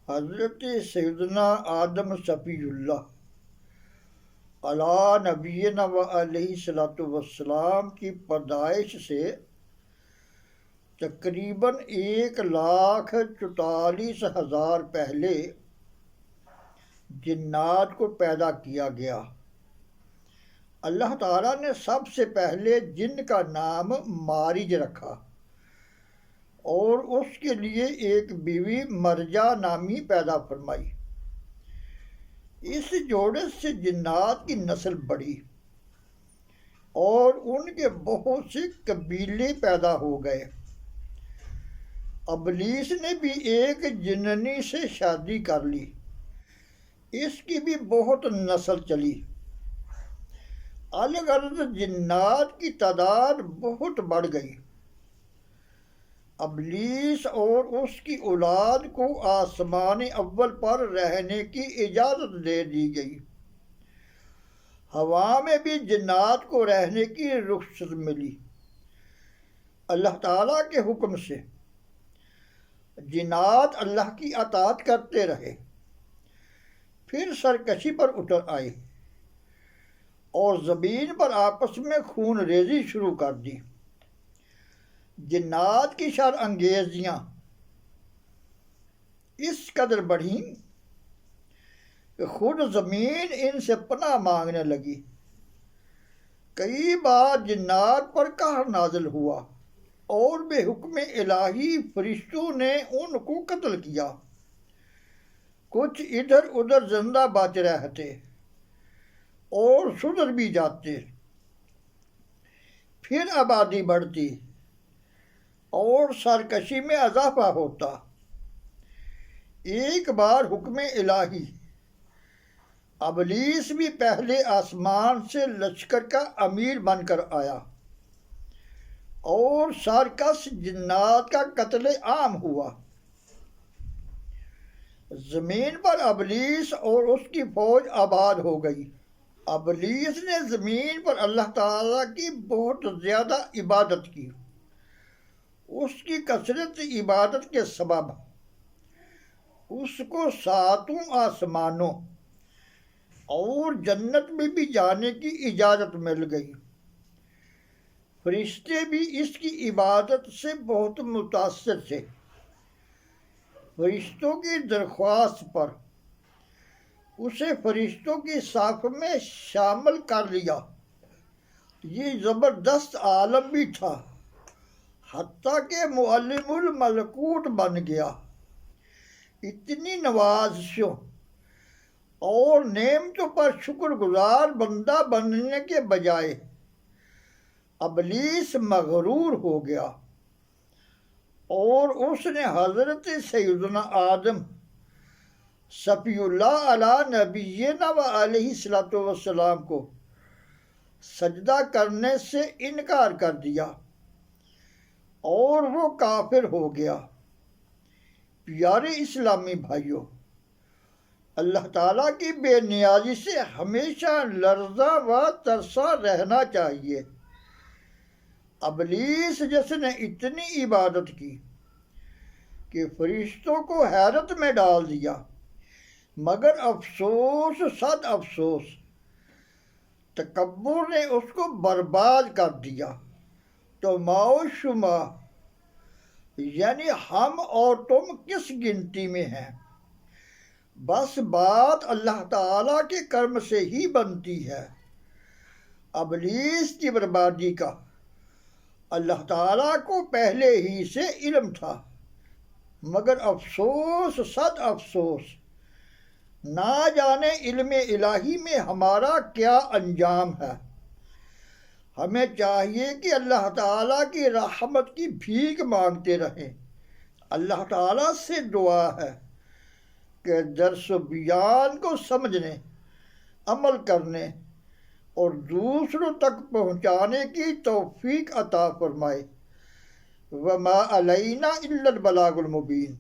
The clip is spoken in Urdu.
حضرت سیدنا آدم صفی اللہ علیٰ نبینا و علیہ الصلوۃ والسلام کی پیدائش سے تقریباً 1,44,000 پہلے جنات کو پیدا کیا گیا۔ اللہ تعالیٰ نے سب سے پہلے جن کا نام مارج رکھا اور اس کے لیے ایک بیوی مرجا نامی پیدا فرمائی۔ اس جوڑے سے جنات کی نسل بڑھی اور ان کے بہت سے قبیلے پیدا ہو گئے۔ ابلیس نے بھی ایک جننی سے شادی کر لی، اس کی بھی بہت نسل چلی۔ الغرض جنات کی تعداد بہت بڑھ گئی۔ ابلیس اور اس کی اولاد کو آسمان اول پر رہنے کی اجازت دے دی گئی۔ ہوا میں بھی جنات کو رہنے کی رخصت ملی۔ اللہ تعالیٰ کے حکم سے جنات اللہ کی اطاعت کرتے رہے، پھر سرکشی پر اتر آئے اور زمین پر آپس میں خون ریزی شروع کر دی۔ جنات کی شر انگیزیاں اس قدر بڑھیں کہ خود زمین ان سے پناہ مانگنے لگی۔ کئی بار جنات پر قہر نازل ہوا اور بے حکم الہی فرشتوں نے ان کو قتل کیا۔ کچھ ادھر ادھر زندہ بچ رہتے اور سدھر بھی جاتے، پھر آبادی بڑھتی اور سرکشی میں اضافہ ہوتا۔ ایک بار حکم الہی ابلیس بھی پہلے آسمان سے لشکر کا امیر بن کر آیا اور سرکش جنات کا قتل عام ہوا۔ زمین پر ابلیس اور اس کی فوج آباد ہو گئی۔ ابلیس نے زمین پر اللہ تعالیٰ کی بہت زیادہ عبادت کی۔ اس کی کثرت عبادت کے سبب اس کو 7 آسمانوں اور جنت میں بھی جانے کی اجازت مل گئی۔ فرشتے بھی اس کی عبادت سے بہت متاثر تھے۔ فرشتوں کی درخواست پر اسے فرشتوں کی صف میں شامل کر لیا۔ یہ زبردست عالم بھی تھا، حتیٰ کہ معلم الملکوت بن گیا۔ اتنی نوازشوں اور نعمتوں پر شکر گزار بندہ بننے کے بجائے ابلیس مغرور ہو گیا اور اس نے حضرت سیدنا آدم صفی اللہ علیٰ نبینا و علیہ الصلوۃ والسلام کو سجدہ کرنے سے انکار کر دیا اور وہ کافر ہو گیا۔ پیارے اسلامی بھائیوں، اللہ تعالیٰ کی بے نیازی سے ہمیشہ لرزاں و ترساں رہنا چاہیے۔ ابلیس جس نے اتنی عبادت کی کہ فرشتوں کو حیرت میں ڈال دیا، مگر افسوس صد افسوس، تکبر نے اس کو برباد کر دیا۔ تو ماؤ شما یعنی ہم اور تم کس گنتی میں ہیں؟ بس بات اللہ تعالیٰ کے کرم سے ہی بنتی ہے۔ ابلیس کی بربادی کا اللہ تعالیٰ کو پہلے ہی سے علم تھا، مگر افسوس صد افسوس، نہ جانے علم الہی میں ہمارا کیا انجام ہے۔ ہمیں چاہیے کہ اللہ تعالیٰ کی رحمت کی بھیک مانگتے رہیں۔ اللہ تعالیٰ سے دعا ہے کہ درس و بیان کو سمجھنے، عمل کرنے اور دوسروں تک پہنچانے کی توفیق عطا فرمائے۔ وما علینا الا البلاغ المبین۔